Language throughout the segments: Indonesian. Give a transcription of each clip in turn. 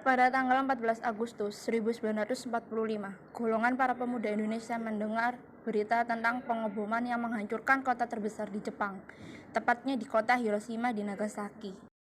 Pada tanggal 14 Agustus 1945, golongan para pemuda Indonesia mendengar berita tentang pengeboman yang menghancurkan kota terbesar di Jepang, tepatnya di kota Hiroshima di Nagasaki.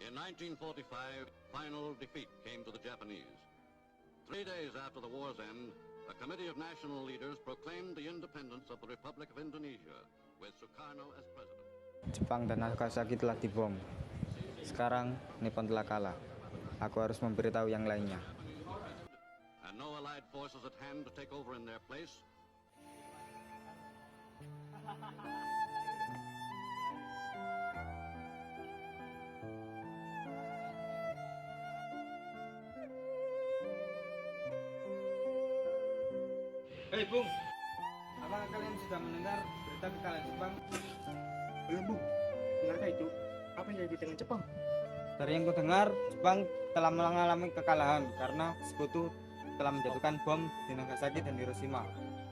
In 1945, final defeat came to the Japanese. 3 days after the war's end, a committee of national leaders proclaimed the independence of the Republic of Indonesia, with Sukarno as president. Jepang dan Nagasaki telah dibom. Sekarang Nippon telah kalah. Aku harus memberitahu yang lainnya. And no Allied forces at hand to take over in their place. Hei Bung, apakah kalian sudah mendengar berita kekalahan Jepang? Belum, Bung. Benarkah itu? Apa yang terjadi dengan Jepang? Dari yang kudengar, Jepang telah mengalami kekalahan karena sekutu telah menjatuhkan bom di Nagasaki dan Hiroshima.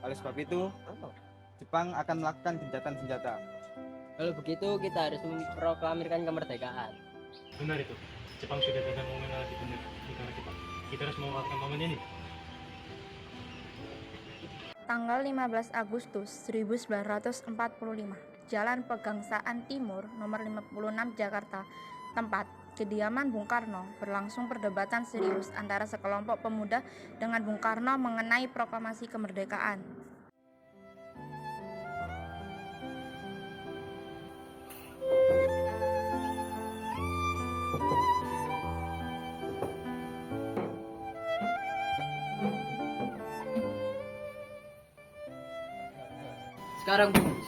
Oleh sebab itu, Jepang akan melakukan gencatan senjata. Kalau begitu, kita harus memproklamirkan kemerdekaan. Benar itu. Jepang sudah datang mengenal di negara kita. Kita harus memanfaatkan momen ini. Tanggal 15 Agustus 1945, Jalan Pegangsaan Timur nomor 56 Jakarta, tempat kediaman Bung Karno, berlangsung perdebatan serius antara sekelompok pemuda dengan Bung Karno mengenai proklamasi kemerdekaan.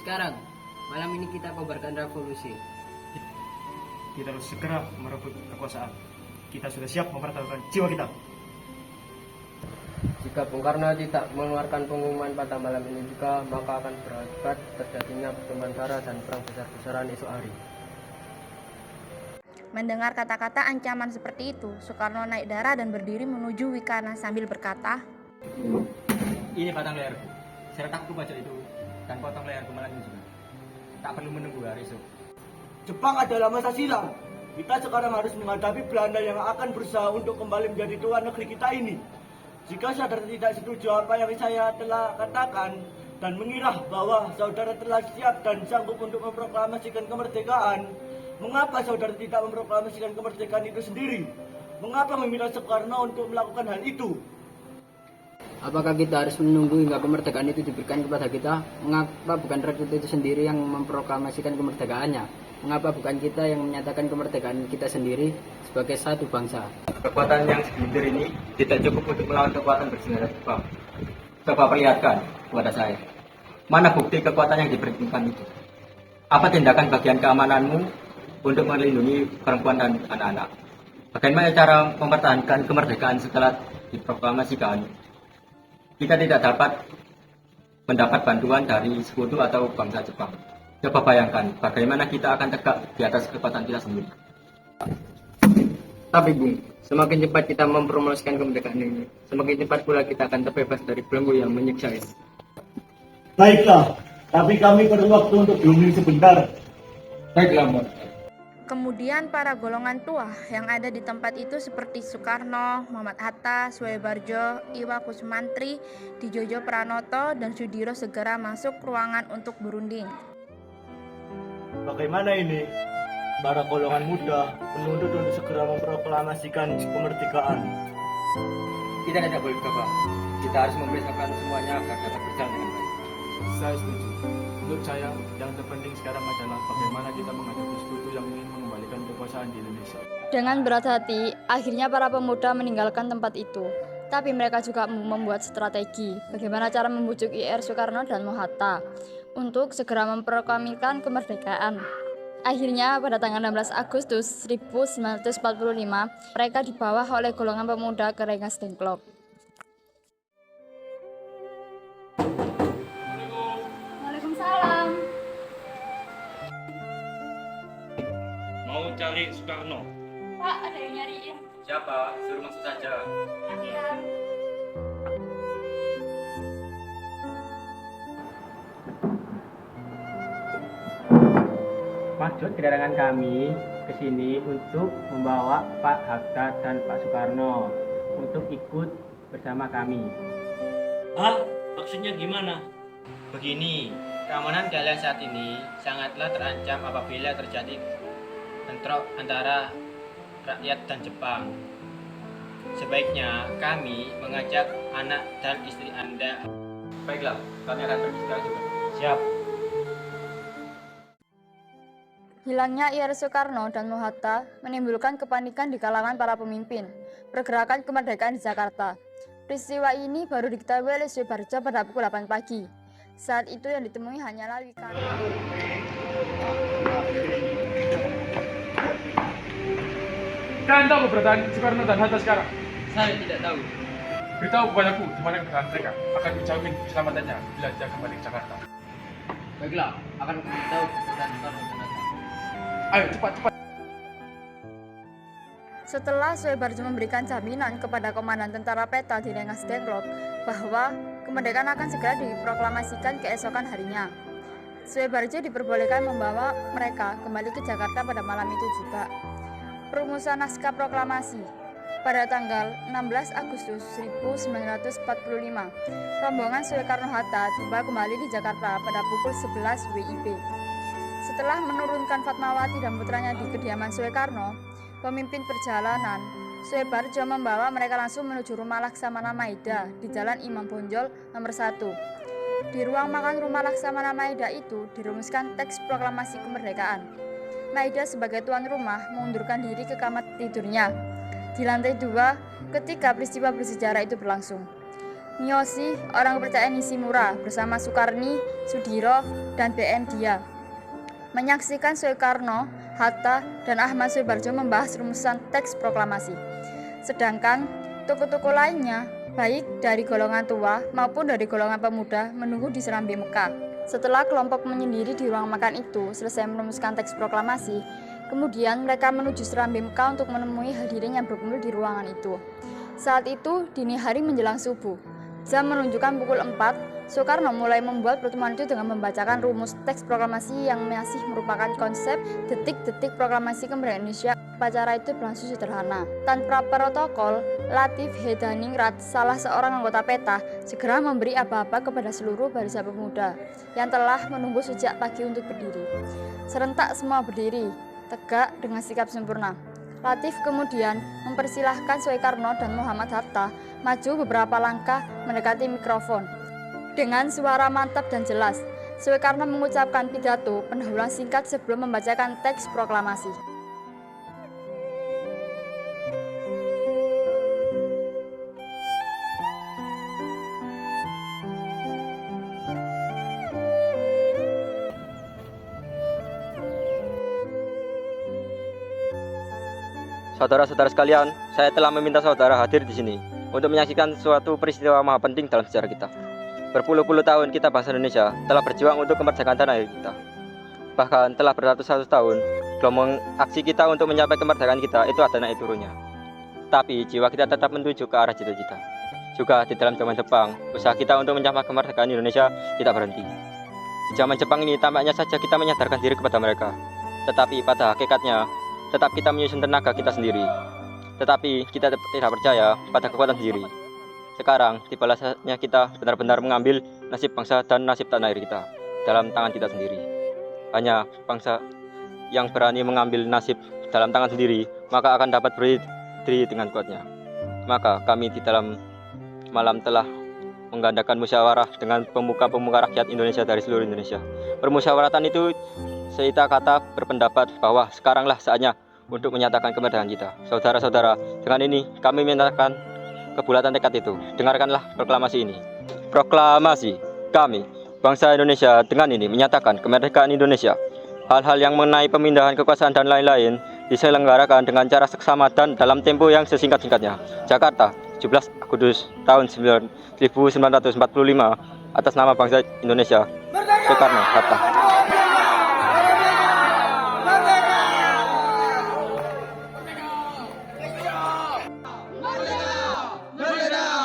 Sekarang, malam ini kita kobarkan revolusi. Kita harus segera merebut kekuasaan. Kita sudah siap mempertaruhkan jiwa kita. Jika Bung Karno tidak mengeluarkan pengumuman pada malam ini juga, maka akan berakibat terjadinya pertemuan darah dan perang besar-besaran esok hari. Mendengar kata-kata ancaman seperti itu, Soekarno naik darah dan berdiri menuju Wikana sambil berkata, "Ini batang leherku. Saya letakku bajak itu dan potong leherku malam ini juga. Tak perlu menunggu hari esok." Jepang adalah masa silam. Kita sekarang harus menghadapi Belanda yang akan berusaha untuk kembali menjadi tuan negeri kita ini. Jika saudara tidak setuju apa yang saya telah katakan dan mengira bahwa saudara telah siap dan sanggup untuk memproklamasikan kemerdekaan, mengapa saudara tidak memproklamasikan kemerdekaan itu sendiri? Mengapa meminta Soekarno untuk melakukan hal itu? Apakah kita harus menunggu hingga kemerdekaan itu diberikan kepada kita? Mengapa bukan rakyat itu sendiri yang memproklamasikan kemerdekaannya? Mengapa bukan kita yang menyatakan kemerdekaan kita sendiri sebagai satu bangsa? Kekuatan yang segelintir ini tidak cukup untuk melawan kekuatan bersenjata Jepang. Coba perlihatkan kepada saya. Mana bukti kekuatan yang diperhitungkan itu? Apa tindakan bagian keamananmu untuk melindungi perempuan dan anak-anak? Bagaimana cara mempertahankan kemerdekaan setelah diproklamasikan? Kita tidak dapat mendapat bantuan dari sekutu atau bangsa Jepang. Coba bayangkan bagaimana kita akan tegak di atas kekuatan kita sendiri. Tapi Bung, semakin cepat kita mempromosikan kemerdekaan ini, semakin cepat pula kita akan terbebas dari belenggu yang menyiksa ini. Baiklah, tapi kami perlu waktu untuk berunding sebentar. Baiklah, Mbak. Kemudian para golongan tua yang ada di tempat itu seperti Soekarno, Muhammad Hatta, Soebarjo, Iwa Kusumantri, Dijojo Pranoto, dan Sudiro segera masuk ruangan untuk berunding. Bagaimana ini? Para golongan muda menuntut untuk segera memproklamasikan kemerdekaan. Kita tidak boleh gegabah. Kita harus mempersiapkan semuanya agar dapat berjalan dengan baik. Saya setuju. Menurut saya, yang terpenting sekarang adalah bagaimana kita menghadapi sekutu yang ingin mengembalikan kekuasaan di Indonesia. Dengan berat hati, akhirnya para pemuda meninggalkan tempat itu. Tapi mereka juga membuat strategi bagaimana cara membujuk IR Soekarno dan Hatta untuk segera memproklamirkan kemerdekaan. Akhirnya pada tanggal 16 Agustus 1945, mereka dibawa oleh golongan pemuda ke Rengas Dengklok. Waalaikumsalam. Mau cari Soekarno? Pak, ada yang nyariin. Siapa? Suruh masuk saja. Maksud kedatangan kami ke sini untuk membawa Pak Hatta dan Pak Soekarno untuk ikut bersama kami. Hah? Maksudnya gimana? Begini, keamanan kalian saat ini sangatlah terancam apabila terjadi bentrok antara rakyat dan Jepang. Sebaiknya kami mengajak anak dan istri Anda. Baiklah, kami akan pergi sekarang juga. Siap. Hilangnya IR Soekarno dan Hatta menimbulkan kepanikan di kalangan para pemimpin pergerakan kemerdekaan di Jakarta. Peristiwa ini baru diketahui oleh Soebarjo pada pukul 8 pagi. Saat itu yang ditemui hanyalah Wikarta. Kalian tahu keberadaan Soekarno dan Hatta sekarang? Saya tidak tahu. Beritahu kepadaku di mana keberadaan mereka. Akan dijamin keselamatannya bila dia kembali ke Jakarta. Baiklah, akan memberitahu keberadaan Soekarno dan Hatta. Ayo cepat. Setelah Soebarjo memberikan jaminan kepada Komandan Tentara Peta di Rengas Dengklok bahwa kemerdekaan akan segera diproklamasikan keesokan harinya, Soebarjo diperbolehkan membawa mereka kembali ke Jakarta pada malam itu juga. Perumusan naskah proklamasi pada tanggal 16 Agustus 1945, rombongan Soekarno-Hatta tiba kembali di Jakarta pada pukul 11 WIB. Setelah menurunkan Fatmawati dan putranya di kediaman Soekarno, pemimpin perjalanan, Soebarjo membawa mereka langsung menuju rumah Laksamana Maida di Jalan Imam Bonjol nomor 1. Di ruang makan rumah Laksamana Maida itu dirumuskan teks proklamasi kemerdekaan. Maida sebagai tuan rumah mengundurkan diri ke kamar tidurnya di lantai 2 ketika peristiwa bersejarah itu berlangsung. Miyoshi, orang kepercayaan Nishimura, bersama Sukarni, Sudiro, dan BM Dia menyaksikan Soekarno, Hatta, dan Ahmad Soebarjo membahas rumusan teks proklamasi. Sedangkan tokoh-tokoh lainnya, baik dari golongan tua maupun dari golongan pemuda, menunggu di Serambi Mekah. Setelah kelompok menyendiri di ruang makan itu selesai merumuskan teks proklamasi, kemudian mereka menuju Serambi Mekah untuk menemui hadirin yang berkumpul di ruangan itu. Saat itu dini hari menjelang subuh. Jam menunjukkan pukul 4. Soekarno mulai membuat pertemuan itu dengan membacakan rumus teks proklamasi yang masih merupakan konsep detik-detik proklamasi kemerdekaan Indonesia. Upacara itu berlangsung sederhana. Tanpa protokol, Latif Hedaningrat, salah seorang anggota PETA, segera memberi aba-aba kepada seluruh barisan pemuda yang telah menunggu sejak pagi untuk berdiri. Serentak semua berdiri, tegak dengan sikap sempurna. Latif kemudian mempersilahkan Soekarno dan Muhammad Hatta maju beberapa langkah mendekati mikrofon. Dengan suara mantap dan jelas, Soekarno mengucapkan pidato pendahuluan singkat sebelum membacakan teks proklamasi. Saudara-saudara sekalian, saya telah meminta saudara hadir di sini untuk menyaksikan suatu peristiwa maha penting dalam sejarah kita. Berpuluh-puluh tahun kita bangsa Indonesia telah berjuang untuk kemerdekaan tanah air kita. Bahkan telah beratus-ratus tahun gelombang aksi kita untuk mencapai kemerdekaan kita itu ada naik turunnya. Tapi jiwa kita tetap menuju ke arah cita-cita. Juga di dalam zaman Jepang, usaha kita untuk mencapai kemerdekaan Indonesia tidak berhenti. Di zaman Jepang ini tampaknya saja kita menyadarkan diri kepada mereka. Tetapi pada hakikatnya tetap kita menyusun tenaga kita sendiri. Tetapi kita tidak percaya pada kekuatan sendiri. Sekarang tibalah saatnya kita benar-benar mengambil nasib bangsa dan nasib tanah air kita dalam tangan kita sendiri. Hanya bangsa yang berani mengambil nasib dalam tangan sendiri, maka akan dapat berdiri dengan kuatnya. Maka kami di dalam malam telah menggandakan musyawarah dengan pemuka-pemuka rakyat Indonesia dari seluruh Indonesia. Permusyawaratan itu seita kata berpendapat bahwa sekaranglah saatnya untuk menyatakan kemerdekaan kita. Saudara-saudara, dengan ini kami menyatakan kebulatan tekad itu. Dengarkanlah proklamasi ini. Proklamasi kami, bangsa Indonesia, dengan ini menyatakan kemerdekaan Indonesia. Hal-hal yang mengenai pemindahan kekuasaan dan lain-lain diselenggarakan dengan cara seksama dan dalam tempo yang sesingkat-singkatnya. Jakarta, 17 Agustus tahun 1945, atas nama bangsa Indonesia, Soekarno-Hatta.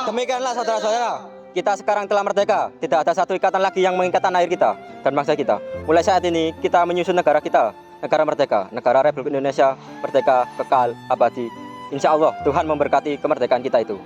Demikianlah saudara-saudara, kita sekarang telah merdeka. Tidak ada satu ikatan lagi yang mengikat tanah air kita dan bangsa kita. Mulai saat ini kita menyusun negara kita, negara merdeka, negara Republik Indonesia, merdeka, kekal, abadi. Insya Allah Tuhan memberkati kemerdekaan kita itu.